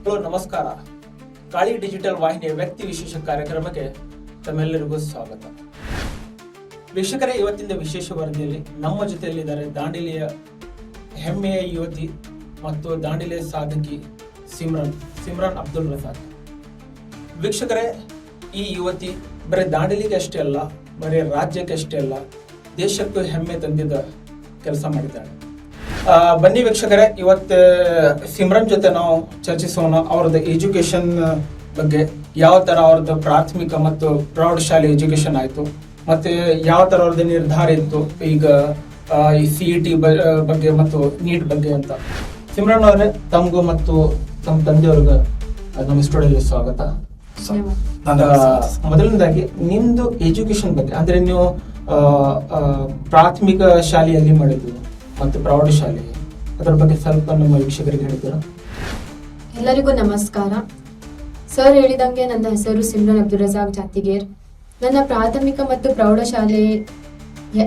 Hello ನಮಸ್ಕಾರ. Kali digital ವಾಹಿನಿಯ ವ್ಯಕ್ತಿ ವಿಶೇಷ ಕಾರ್ಯಕ್ರಮಕ್ಕೆ ತಮ್ಮೆಲ್ಲರಿಗೂ ಸ್ವಾಗತ. ವೀಕ್ಷಕರೇ, ಇವತ್ತಿನ ವಿಶೇಷ ವರದಿಯಲ್ಲಿ ನಮ್ಮ ಜೊತೆಯಲ್ಲಿದ್ದಾರೆ ದಾಂಡೇಲಿಯ ಹೆಮ್ಮೆಯ ಯುವತಿ ಮತ್ತು ದಾಂಡೇಲಿಯ ಸಾಧಕಿ ಸಿಮ್ರನ್ ಅಬ್ದುಲ್ ರಜಾಕ್. ವೀಕ್ಷಕರೇ, ಈ ಯುವತಿ ಬರೀ ದಾಂಡೇಲಿಗೆ ಅಷ್ಟೇ ಅಲ್ಲ, ಬರೀ ರಾಜ್ಯಕ್ಕೆ ಅಷ್ಟೇ ಅಲ್ಲ, ದೇಶಕ್ಕೂ ಹೆಮ್ಮೆ ತಂದಿದ್ದ ಕೆಲಸ ಮಾಡಿದ್ದಾಳೆ. ಬನ್ನಿ ವೀಕ್ಷಕರೇ, ಇವತ್ತು ಸಿಮ್ರನ್ ಜೊತೆ ನಾವು ಚರ್ಚಿಸೋಣ ಅವ್ರದ್ದು ಎಜುಕೇಶನ್ ಬಗ್ಗೆ. ಯಾವ ಥರ ಅವ್ರದ್ದು ಪ್ರಾಥಮಿಕ ಮತ್ತು ಪ್ರೌಢಶಾಲೆ ಎಜುಕೇಶನ್ ಆಯಿತು, ಮತ್ತು ಯಾವ ಥರ ಅವ್ರದ್ದು ನಿರ್ಧಾರ ಇತ್ತು ಈಗ ಈ CET ಬಗ್ಗೆ ಮತ್ತು ನೀಟ್ ಬಗ್ಗೆ ಅಂತ. ಸಿಮ್ರನ್ ಅವರೇ, ತಮಗೂ ಮತ್ತು ತಮ್ಮ ತಂದೆಯವ್ರಿಗೆ ನಮ್ಮ ಸ್ಟುಡಿಯೋದಲ್ಲಿ ಸ್ವಾಗತ. ಮೊದಲನೇದಾಗಿ ನಿಮ್ದು ಎಜುಕೇಶನ್ ಬಗ್ಗೆ, ಅಂದರೆ ನೀವು ಪ್ರಾಥಮಿಕ ಶಾಲೆಯಲ್ಲಿ ಮಾಡಿದ್ದು ಮತ್ತು ಪ್ರೌಢಶಾಲೆ, ಅದರ ಬಗ್ಗೆ ಸ್ವಲ್ಪ ನಮ್ಮ ವೀಕ್ಷಕರಿಗೆ ಹೇಳ್ತೀರಾ? ಎಲ್ಲರಿಗೂ ನಮಸ್ಕಾರ. ಸರ್ ಹೇಳಿದಂಗೆ ನನ್ನ ಹೆಸರು ಸಿಮ್ರನ್ ಅಬ್ದುಲ್ ರಜಾಕ್ ಜಾತಿಗೇರ್. ನನ್ನ ಪ್ರಾಥಮಿಕ ಮತ್ತು ಪ್ರೌಢಶಾಲೆಯ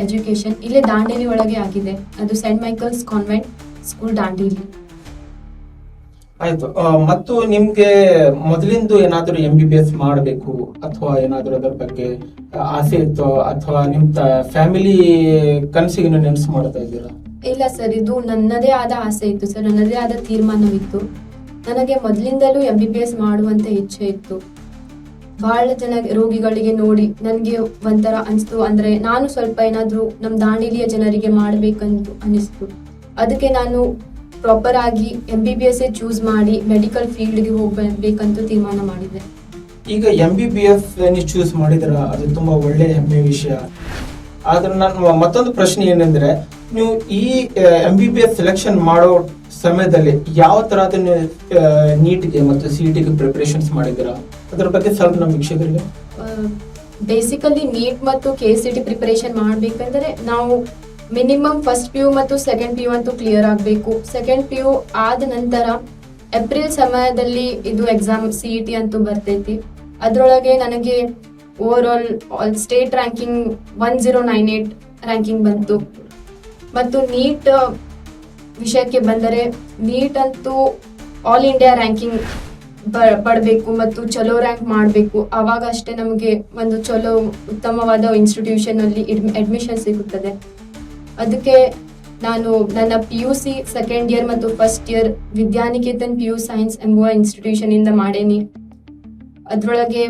ಎಜುಕೇಶನ್ ಇಲ್ಲೇ ದಾಂಡೇಲಿ ಒಳಗೆ ಆಗಿದೆ. ಅದು Saint Michael's convent school Dandeli. ಆಯ್ತು. ಮತ್ತು ನಿಮ್ಗೆ ಮೊದಲಿಂದು ಏನಾದರೂ MBBS ಮಾಡಬೇಕು ಅಥವಾ ಏನಾದರೂ ಅದರ ಬಗ್ಗೆ ಆಸೆ ಇತ್ತು, ಅಥವಾ ನಿಮ್ ಫ್ಯಾಮಿಲಿ ಕನಸಿಗೆ ನೆನಸು ಮಾಡ್ತಾ ಇದ್ದೀರಾ? ಇಲ್ಲ ಸರ್, ಇದು ನನ್ನದೇ ಆದ ಆಸೆ ಇತ್ತು ಸರ್, ನನ್ನದೇ ಆದ ತೀರ್ಮಾನವಿತ್ತು. ನನಗೆ ಮೊದಲಿಂದಲೂ MBBS ಮಾಡುವಂತ ಇಚ್ಛೆ ಇತ್ತು. ಬಹಳ ಜನ ರೋಗಿಗಳಿಗೆ ನೋಡಿ ನನಗೆ ಒಂಥರ ಅನಿಸ್ತು, ಅಂದ್ರೆ ನಾನು ಸ್ವಲ್ಪ ಏನಾದರೂ ನಮ್ಮ ದಾಂಡೇಲಿಯ ಜನರಿಗೆ ಮಾಡಬೇಕಂತ ಅನಿಸ್ತು. ಅದಕ್ಕೆ ನಾನು ಪ್ರಾಪರ್ ಆಗಿ MBBS ಚೂಸ್ ಮಾಡಿ ಮೆಡಿಕಲ್ ಫೀಲ್ಡ್ಗೆ ಹೋಗ್ಬೇಕಂತ ತೀರ್ಮಾನ ಮಾಡಿದೆ. ಈಗ MBBS ನೀವು ಚೂಸ್ ಮಾಡಿದ್ರ, ಅದು ತುಂಬಾ ಒಳ್ಳೆ ಹೆಮ್ಮೆ ವಿಷಯ. ಆದ್ರೆ ನನ್ನ ಮತ್ತೊಂದು ಪ್ರಶ್ನೆ ಏನಂದ್ರೆ, ನೀವು ಈ MBBS ಸೆಲೆಕ್ಷನ್ ಮಾಡೋ ಸಮಯದಲ್ಲಿ ಯಾವ ತರಹದ ನೀಟ್ಗೆ ಮತ್ತು CETಗೆ ಪ್ರಿಪರೇಷನ್ಸ್ ಮಾಡಿದ್ದೀರಾ? ಅದ್ರ ಬಗ್ಗೆ ಸ್ವಲ್ಪ ನಮ್ಮ ವೀಕ್ಷಕರಿಗೆ. ಬೇಸಿಕಲಿ ನೀಟ್ ಮತ್ತು KCET ಪ್ರಿಪರೇಷನ್ ಮಾಡಬೇಕಂದ್ರೆ ನಾವು ಮಿನಿಮಮ್ ಫಸ್ಟ್ PU ಮತ್ತು ಸೆಕೆಂಡ್ PU ಅಂತೂ ಕ್ಲಿಯರ್ ಆಗಬೇಕು. ಸೆಕೆಂಡ್ PU ಆದ ನಂತರ ಏಪ್ರಿಲ್ ಸಮಯದಲ್ಲಿ ಇದು ಎಕ್ಸಾಮ್ CET ಅಂತೂ ಬರ್ತೈತಿ. ಅದರೊಳಗೆ ನನಗೆ over all state ranking 1098 ranking ಬಂತು. ಮತ್ತು ನೀಟ್ ವಿಷಯಕ್ಕೆ ಬಂದರೆ, ನೀಟ್ ಅಂತೂ ಆಲ್ ಇಂಡಿಯಾ ರ್ಯಾಂಕಿಂಗ್ ಪಡಬೇಕು ಮತ್ತು ಚಲೋ ರ್ಯಾಂಕ್ ಮಾಡಬೇಕು. ಆವಾಗ ಅಷ್ಟೇ ನಮಗೆ ಒಂದು ಚಲೋ ಉತ್ತಮವಾದ ಇನ್ಸ್ಟಿಟ್ಯೂಷನ್ ಅಲ್ಲಿ ಅಡ್ಮಿಷನ್ ಸಿಗುತ್ತದೆ. ಅದಕ್ಕೆ ನಾನು ನನ್ನ PUC ಸೆಕೆಂಡ್ ಇಯರ್ ಮತ್ತು first year Vidyaniketan PU science ಎಂಬುವ ಇನ್ಸ್ಟಿಟ್ಯೂಷನ್ ಇಂದ ಮಾಡೇನಿ. ಅದರೊಳಗೆ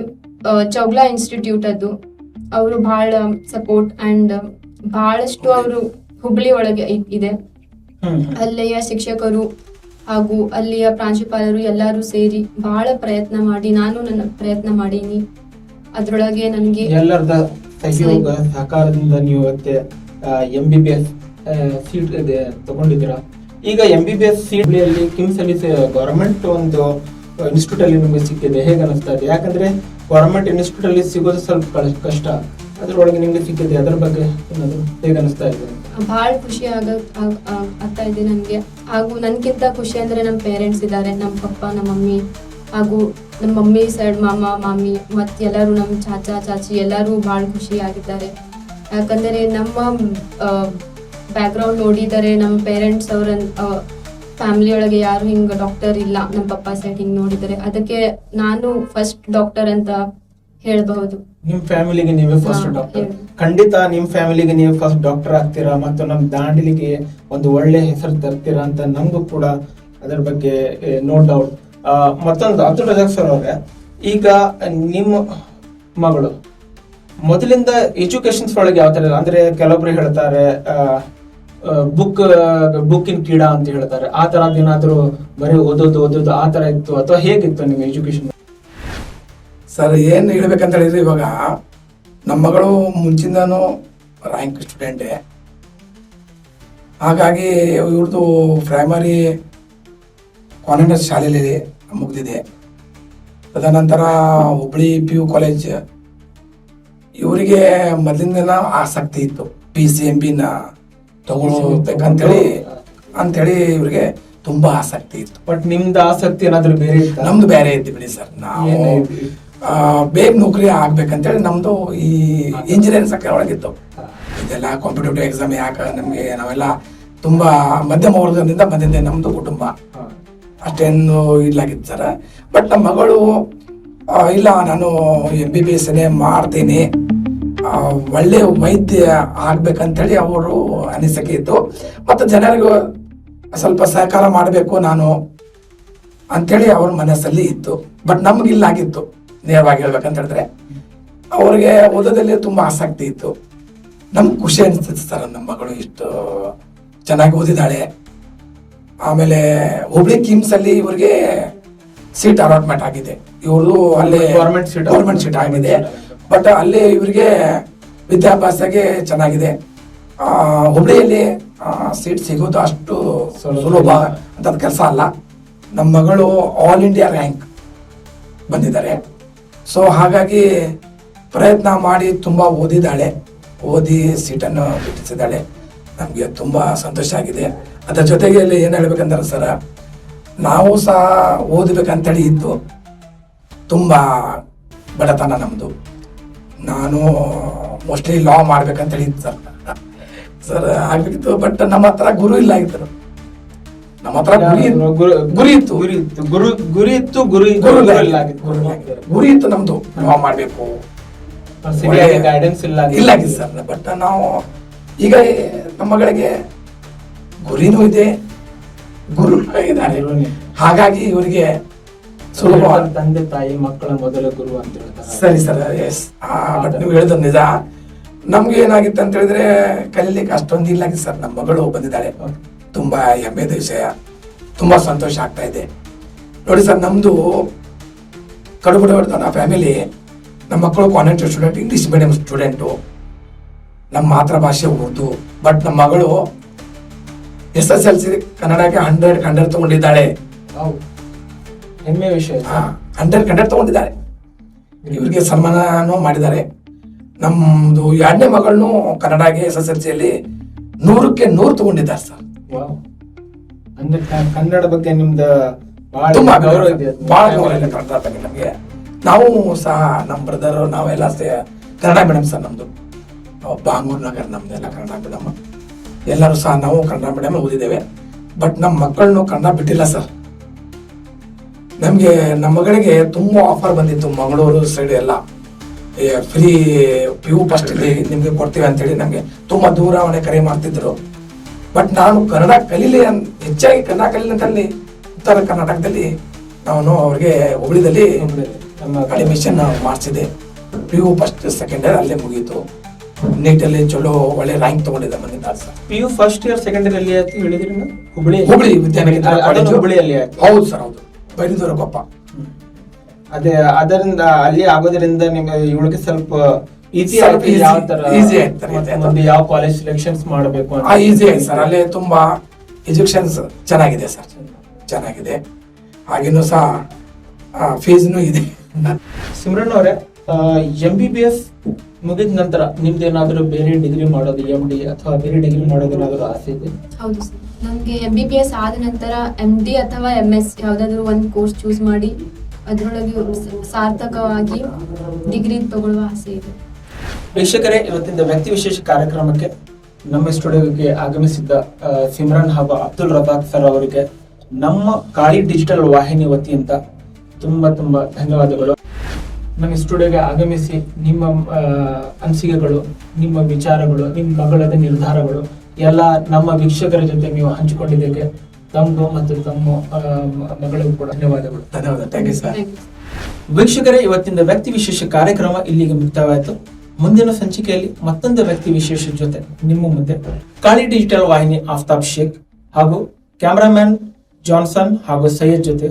ಚೌಗ್ಲಾ ಇನ್ಸ್ಟಿಟ್ಯೂಟ್ ಅದು, ಅವರು ಬಹಳ ಸಪೋರ್ಟ್ ಅಂಡ್ ಬಹಳಷ್ಟು ಅವರು ಹುಬ್ಳಿ ಒಳಗೆ ಇದೆ. ಅಲ್ಲಿಯ ಶಿಕ್ಷಕರು ಹಾಗೂ ಅಲ್ಲಿಯ ಪ್ರಾಂಶುಪಾಲರು ಎಲ್ಲರೂ ಸೇರಿ ಬಹಳ ಪ್ರಯತ್ನ ಮಾಡಿ ನಾನು ನನ್ನ ಪ್ರಯತ್ನ ಮಾಡೀನಿ. ಅದ್ರೊಳಗೆ ನನಗೆ ಎಲ್ಲರದ ಸಹಯೋಗ ಸಹಕಾರದಿಂದ ನೀವು MBBS ಸೀಟ್ ತಗೊಂಡಿದ್ದೀರಾ. ಈಗ MBBS ಸೀಟ್ ಅಲ್ಲಿ ಕಿಮ್ಸ್ ಅಲ್ಲಿ ಗವರ್ಮೆಂಟ್ ಒಂದು ಇನ್ಸ್ಟಿಟ್ಯೂಟ್ ಅಲ್ಲಿ ನಿಮಗೆ ಸಿಕ್ಕಿದೆ, ಹೇಗೆ ಅನಿಸ್ತಾ ಇದೆ? ಯಾಕಂದ್ರೆ ಗವರ್ಮೆಂಟ್ ಇನ್ಸ್ಟಿಟ್ಯೂಟ್ ಅಲ್ಲಿ ಸಿಗೋದು ಸ್ವಲ್ಪ ಕಷ್ಟ, ಅದ್ರೊಳಗೆ ನಿಮ್ಗೆ ಸಿಕ್ಕಿದೆ, ಅದ್ರ ಬಗ್ಗೆ ಏನಾದ್ರು ಹೇಗೆ ಅನಿಸ್ತಾ ಇದೆ? ಬಹಳ ಖುಷಿ ಆಗ್ತಾ ಇದೆ ನನಗೆ. ಹಾಗೂ ನನ್ಗಿಂತ ಖುಷಿ ಅಂದ್ರೆ ನಮ್ಮ ಪೇರೆಂಟ್ಸ್ ಇದ್ದಾರೆ, ನಮ್ಮ ಪಪ್ಪ, ನಮ್ಮ ಮಮ್ಮಿ, ಹಾಗೂ ನಮ್ಮ ಮಮ್ಮಿ ಸೈಡ್ ಮಾಮ ಮಾಮಿ ಮತ್ತು ಎಲ್ಲರೂ ನಮ್ಮ ಚಾಚಾ ಚಾಚಿ ಎಲ್ಲರೂ ಬಹಳ ಖುಷಿ ಆಗಿದ್ದಾರೆ. ಯಾಕಂದರೆ ನಮ್ಮ ಬ್ಯಾಕ್ಗ್ರೌಂಡ್ ನೋಡಿದರೆ ನಮ್ಮ ಪೇರೆಂಟ್ಸ್ ಅವರ ಫ್ಯಾಮಿಲಿ ಒಳಗೆ ಯಾರು ಹಿಂಗೆ ಡಾಕ್ಟರ್ ಇಲ್ಲ, ನಮ್ಮ ಪಪ್ಪ ಸೈಡ್ ಹಿಂಗೆ ನೋಡಿದರೆ ಅದಕ್ಕೆ ನಾನು ಫಸ್ಟ್ ಡಾಕ್ಟರ್ ಅಂತ ಹೇಳಬಹುದು. ನಿಮ್ ಫ್ಯಾಮಿಲಿಗೆ ನೀವೇ ಫಸ್ಟ್ ಡಾಕ್ಟರ್. ಖಂಡಿತ ನಿಮ್ ಫ್ಯಾಮಿಲಿಗೆ ನೀವು ಫಸ್ಟ್ ಡಾಕ್ಟರ್ ಆಗ್ತೀರಾ ಮತ್ತು ನಮ್ ದಾಂಡೇಲಿಗೆ ಒಂದು ಒಳ್ಳೆ ಹೆಸರು ತರ್ತೀರಾ ಅಂತ ನಮಗೂ ಕೂಡ ಅದರ ಬಗ್ಗೆ ನೋ ಡೌಟ್. ಮತ್ತೊಂದು ಅಬ್ದುಲ್ ರಜಾಕ್ ಸರ್ ಅವ್ರೆ, ಈಗ ನಿಮ್ಮ ಮಗಳು ಮೊದಲಿಂದ ಎಜುಕೇಶನ್ಸ್ ಒಳಗೆ ಯಾವ ತರ, ಅಂದ್ರೆ ಕೆಲವೊಬ್ರು ಹೇಳ್ತಾರೆ ಬುಕ್ಕಿನ ಕೀಡ ಅಂತ ಹೇಳ್ತಾರೆ, ಆ ತರ ಏನಾದ್ರು ಬರೀ ಓದೋದು ಆ ತರ ಇತ್ತು ಅಥವಾ ಹೇಗಿತ್ತು ನಿಮ್ಮ ಎಜುಕೇಶನ್? ಸರ್, ಏನು ಹೇಳ್ಬೇಕಂತ ಹೇಳಿದ್ರೆ, ಇವಾಗ ನಮ್ಮ ಮಗಳು ಮುಂಚಿಂದನೂ ರ್ಯಾಂಕ್ ಸ್ಟೂಡೆಂಟೇ. ಹಾಗಾಗಿ ಇವ್ರದ್ದು ಪ್ರೈಮರಿ ಕಾನ್ವೆಂಟ್ ಶಾಲೆಯಲ್ಲಿ ಮುಗಿದಿದೆ. ತದನಂತರ ಹುಬ್ಳಿ PU ಕಾಲೇಜ್, ಇವರಿಗೆ ಮೊದಲಿಂದೆಲ್ಲ ಆಸಕ್ತಿ ಇತ್ತು PCMBನ ತಗೊಳ್ಬೇಕಂತೇಳಿ ಇವ್ರಿಗೆ ತುಂಬಾ ಆಸಕ್ತಿ ಇತ್ತು. ಬಟ್ ನಿಮ್ದು ಆಸಕ್ತಿ ಏನಾದ್ರು ಬೇರೆ ಇತ್ತು? ನಮ್ದು ಬೇರೆ ಇತ್ತು ಬಿಡಿ ಸರ್. ನಾವು ಬೇಗ ನೌಕರಿ ಆಗ್ಬೇಕಂತೇಳಿ ನಮ್ದು ಈ ಇಂಜಿನಿಯರಿಂಗ್ ಸೆಕ್ಟರ್ ಒಳಗಿತ್ತು. ಇದೆಲ್ಲ ಕಾಂಪಿಟೇಟಿವ್ ಎಕ್ಸಾಮ್ ಯಾಕೆ ನಮ್ಗೆ, ನಾವೆಲ್ಲ ತುಂಬಾ ಮಧ್ಯಮ ವರ್ಗದಿಂದ ಬಂದಿದ್ದೆ ನಮ್ದು ಕುಟುಂಬ. ಅಷ್ಟೇನು ಇಲ್ಲಾಗಿತ್ತು ಸರ್. ಬಟ್ ನಮ್ಮ ಮಗಳು ಇಲ್ಲ ನಾನು MBBS ಮಾಡ್ತೀನಿ, ಒಳ್ಳೆ ವೈದ್ಯ ಆಗ್ಬೇಕಂತೇಳಿ ಅವರು ಅನಿಸಿಕೆ ಇತ್ತು. ಮತ್ತು ಜನರಿಗೂ ಸ್ವಲ್ಪ ಸಹಕಾರ ಮಾಡಬೇಕು ನಾನು ಅಂತೇಳಿ ಅವ್ರ ಮನಸ್ಸಲ್ಲಿ ಇತ್ತು. ಬಟ್ ನಮಗಿಲ್ಲಾಗಿತ್ತು, ನೇರವಾಗಿ ಹೇಳ್ಬೇಕಂತ ಹೇಳಿದ್ರೆ. ಅವ್ರಿಗೆ ಓದೋದಲ್ಲಿ ತುಂಬ ಆಸಕ್ತಿ ಇತ್ತು. ನಮ್ಗೆ ಖುಷಿ ಅನಿಸ್ತಿತ್ತು ಸರ್, ನಮ್ಮ ಮಗಳು ಇಷ್ಟು ಚೆನ್ನಾಗಿ ಓದಿದ್ದಾಳೆ. ಆಮೇಲೆ ಹುಬ್ಳಿ ಕಿಮ್ಸ್ ಅಲ್ಲಿ ಇವ್ರಿಗೆ ಸೀಟ್ ಅಲಾಟ್ಮೆಂಟ್ ಆಗಿದೆ. ಇವ್ರದ್ದು ಅಲ್ಲಿ ಗೌರ್ಮೆಂಟ್ ಸೀಟ್ ಆಗಿದೆ. ಬಟ್ ಅಲ್ಲಿ ಇವರಿಗೆ ವಿದ್ಯಾಭ್ಯಾಸಕ್ಕೆ ಚೆನ್ನಾಗಿದೆ. ಹುಬ್ಳಿಯಲ್ಲಿ ಸೀಟ್ ಸಿಗೋದು ಅಷ್ಟು ಸುಲಭ ಅಂತ ಕೆಲಸ ಅಲ್ಲ. ನಮ್ಮ ಮಗಳು ಆಲ್ ಇಂಡಿಯಾ ರ್ಯಾಂಕ್ ಬಂದಿದ್ದಾರೆ. ಸೊ ಹಾಗಾಗಿ ಪ್ರಯತ್ನ ಮಾಡಿ ತುಂಬ ಓದಿದ್ದಾಳೆ, ಓದಿ ಸೀಟನ್ನು ಗಿಟ್ಟಿಸಿದ್ದಾಳೆ. ನಮಗೆ ತುಂಬ ಸಂತೋಷ ಆಗಿದೆ. ಅದರ ಜೊತೆಗೆ ಇಲ್ಲಿ ಏನು ಹೇಳ್ಬೇಕಂದ್ರೆ ಸರ್, ನಾವು ಸಹ ಓದಬೇಕಂತೇಳಿ ಇದ್ದು, ತುಂಬ ಬಡತನ ನಮ್ಮದು. ನಾನು ಮೋಸ್ಟ್ಲಿ ಲಾ ಮಾಡ್ಬೇಕಂತೇಳಿ ಇತ್ತು ಸರ್ ಆಗ್ಬೇಕಿತ್ತು. ಬಟ್ ನಮ್ಮ ಹತ್ರ ಗುರು ಇಲ್ಲ ಆಗಿತ್ತು. ನಮ್ಮ ಹತ್ರ ಗುರಿ ಇತ್ತು ನಮ್ದು, ಲಾ ಮಾಡಬೇಕು ಗೈಡೆನ್ಸ್ ಇಲ್ಲ ಸರ್. ಬಟ್ ನಾವು ಈಗ ನಮ್ಮ ಮಗಳಿಗೆ ಗುರಿನೂ ಇದೆ, ಗುರು ಇದ್ದಾರೆ. ಹಾಗಾಗಿ ಇವರಿಗೆ ಸುಲಭ. ತಂದೆ ತಾಯಿ ಮಕ್ಕಳ ಮೊದಲ ಗುರು ಅಂತ ಹೇಳ್ತಾರೆ. ಸರಿ ಸರ್, ಎಸ್. ಬಟ್ ನೀವು ಹೇಳಿದ ನಿಜ. ನಮ್ಗೆ ಏನಾಗಿತ್ತು ಅಂತ ಹೇಳಿದ್ರೆ ಕಲೀಲಿಕ್ಕೆ ಅಷ್ಟೊಂದು ಇಲ್ಲ ಸರ್. ನಮ್ಮ ಮಗಳು ಬಂದಿದ್ದಾಳೆ, ತುಂಬಾ ಹೆಮ್ಮೆದ ವಿಷಯ, ತುಂಬಾ ಸಂತೋಷ ಆಗ್ತಾ ಇದೆ. ನೋಡಿ ಸರ್, ನಮ್ದು ಕಡುಬಡ ಫ್ಯಾಮಿಲಿ. ನಮ್ಮ ಮಕ್ಕಳು convent student, English medium student, ನಮ್ಮ ಮಾತೃಭಾಷೆ ಉರ್ದು. ಬಟ್ ನಮ್ಮ ಮಗಳು SSLC ಕನ್ನಡಕ್ಕೆ 100 ತಗೊಂಡಿದ್ದಾಳೆ. ಹೆಮ್ಮೆ ವಿಷಯ. 100 ತಗೊಂಡಿದ್ದಾಳೆ. ಇವ್ರಿಗೆ ಸನ್ಮಾನನೂ ಮಾಡಿದ್ದಾರೆ. ನಮ್ದು 2ನೇ ಮಗಳನ್ನು ಕನ್ನಡಗೆ SSLCಯಲ್ಲಿ 100ಕ್ಕೆ 100 ತಗೊಂಡಿದ್ದಾರೆ ಸರ್. ಅಂದ್ರೆ ಕನ್ನಡ ಬಗ್ಗೆ ನಿಮ್ದು ತುಂಬಾ ಗೌರವ ಇದೆ, ಬಹಳ ಗೌರವ ಇದೆ ಕನ್ನಡ ಬಗ್ಗೆ ನಮಗೆ. ನಾವು ಸಹ ನಮ್ಮ ಬ್ರದರ್ ನಾವೆಲ್ಲ ಕನ್ನಡ ಮೀಡಿಯಂ ಸರ್. ನಮ್ದು ಬಾಂಗೂರ್ ನಗರ್ ನಮ್ದೆಲ್ಲ ಕನ್ನಡ ಮೀಡಿಯಂ. ಎಲ್ಲರೂ ಸಹ ನಾವು ಕನ್ನಡ ಮೀಡಿಯಂ ಓದಿದ್ದೇವೆ. ಬಟ್ ನಮ್ಮ ಮಕ್ಕಳನ್ನು ಕನ್ನಡ ಬಿಟ್ಟಿಲ್ಲ ಸರ್. ನಮಗೆ ನಮ್ಮ ಮಗಳಿಗೆ ತುಂಬಾ ಆಫರ್ ಬಂದಿತ್ತು ಮಂಗಳೂರು ಸೈಡ್ ಎಲ್ಲ, ಫ್ರೀ PU ಫಸ್ಟ್ ಇಲ್ಲಿ ನಿಮ್ಗೆ ಕೊಡ್ತೀವಿ ಅಂತೇಳಿ ನಮಗೆ ತುಂಬಾ ದೂರವಾಣಿ ಕರೆ ಮಾಡ್ತಿದ್ರು. ಬಟ್ ನಾನು ಕನ್ನಡ ಕಲೀಲಿ ಹೆಚ್ಚಾಗಿ ಕನ್ನಡ ಕಲೀಲಿ ಅಂತಲ್ಲಿ ಉತ್ತರ ಕರ್ನಾಟಕದಲ್ಲಿ ನಾನು ಅವ್ರಿಗೆ ಹುಬ್ಳಿದಲ್ಲಿ ಅಡ್ಮಿಷನ್ ಮಾಡಿಸಿದೆ. PU ಫಸ್ಟ್ ಸೆಕೆಂಡ್ ಇಯರ್ ಅಲ್ಲೇ ಮುಗೀತು. ನೀಟಲ್ಲಿ ಚಲೋ ಒಳ್ಳೆ ರ್ಯಾಂಕ್ ತಗೊಂಡಿದ್ದೆ ಬಂದಿದ್ದಾರೆ sir. PU first year second year ಅಲ್ಲಿ ಹೇಳಿದ್ರಿ ಹುಬ್ಳಿ ವಿದ್ಯಾನಿಕೇತನ ಕಾಲೇಜು. ಹುಬ್ಳಿಯಲ್ಲಿ. ಹೌದು ಸರ್, ಹೌದು. ಬೈಲೂರು ಕೊಪ್ಪ. ಅದೇ ಅದರಿಂದ ಅಲ್ಲಿ ಆಗೋದ್ರಿಂದ ನಿಮಗೆ ಇವಳಿಗೆ ಸ್ವಲ್ಪ ಈಸಿ ಯಾವ ಕಾಲೇಜ್ ಸೆಲೆಕ್ಷನ್ಸ್ ಮಾಡಬೇಕು ಅಂತ ಈಸಿ ಆಯ್ತು ಸರ್. ಅಲ್ಲಿ ತುಂಬಾ ಎಜುಕೇಶನ್ ಚೆನ್ನಾಗಿದೆ ಸರ್, ಚೆನ್ನಾಗಿದೆ. ಹಾಗೇನು ಸಹ ಫೀಸ್ನು ಇದೆ. ಸಿಮ್ರನ್ ಅವರೇ, MBBS ಮುಗಿದ ನಂತರ ನಿಮ್ದೇನಾದ್ರೂ ಬೇರೆ ಡಿಗ್ರಿ ಮಾಡೋದು, MD ಅಥವಾ ಬೇರೆ ಡಿಗ್ರಿ ಮಾಡೋದೇನಾದ್ರೂ ಆಸೆ ಇದೆ? ಹೌದು ಸರ್, ನನಗೆ MBBS ಆದ ನಂತರ MD ಅಥವಾ MS ಯಾವ್ದಾದ್ರು ಒಂದು ಕೋರ್ಸ್ ಚೂಸ್ ಮಾಡಿ ಅದರೊಳಗೆ ಸಾರ್ಥಕವಾಗಿ ಡಿಗ್ರಿ ತಗೊಳ್ಳುವ ಆಸೆ ಇದೆ. ವೀಕ್ಷಕರೇ, ಇವತ್ತಿನ ವ್ಯಕ್ತಿ ವಿಶೇಷ ಕಾರ್ಯಕ್ರಮಕ್ಕೆ ನಮ್ಮ ಸ್ಟುಡಿಯೋಗೆ ಆಗಮಿಸಿದ್ದ ಸಿಮ್ರನ್ ಹಾಗೂ ಅಬ್ದುಲ್ ರಜಾಕ್ ಸರ್ ಅವರಿಗೆ ನಮ್ಮ ಕಾಳಿ ಡಿಜಿಟಲ್ ವಾಹಿನಿ ವತಿಯಿಂದ ತುಂಬಾ ಧನ್ಯವಾದಗಳು. ನಮ್ಮ ಸ್ಟುಡಿಯೋಗೆ ಆಗಮಿಸಿ ನಿಮ್ಮ ಅನಿಸಿಕೆಗಳು, ನಿಮ್ಮ ವಿಚಾರಗಳು, ನಿಮ್ಮ ಮಗಳದ ನಿರ್ಧಾರಗಳು ಎಲ್ಲ ನಮ್ಮ ವೀಕ್ಷಕರ ಜೊತೆ ನೀವು ಹಂಚಿಕೊಂಡಿದ್ದಕ್ಕೆ ತಮಗೂ ಮತ್ತು ತಮ್ಮ ಮಗಳಿಗೂ ಕೂಡ ಧನ್ಯವಾದಗಳು. Thank you sir. ವೀಕ್ಷಕರೇ, ಇವತ್ತಿನ ವ್ಯಕ್ತಿ ವಿಶೇಷ ಕಾರ್ಯಕ್ರಮ ಇಲ್ಲಿಗೆ ಮುಕ್ತಾಯವಾಯಿತು. ಮುಂದಿನ ಸಂಚಿಕೆಯಲ್ಲಿ ಮತ್ತೊಂದು ವ್ಯಕ್ತಿ ವಿಶೇಷ ಜೊತೆ ನಿಮ್ಮ ಮುಂದೆ ಕಾಳಿ ಡಿಜಿಟಲ್ ವಾಹಿನಿ ಆಫ್ತಾಬ್ ಶೇಖ್ ಹಾಗೂ ಕ್ಯಾಮರಾಮ್ಯಾನ್ ಜಾನ್ಸನ್ ಹಾಗೂ ಸೈಯದ್ ಜೊತೆ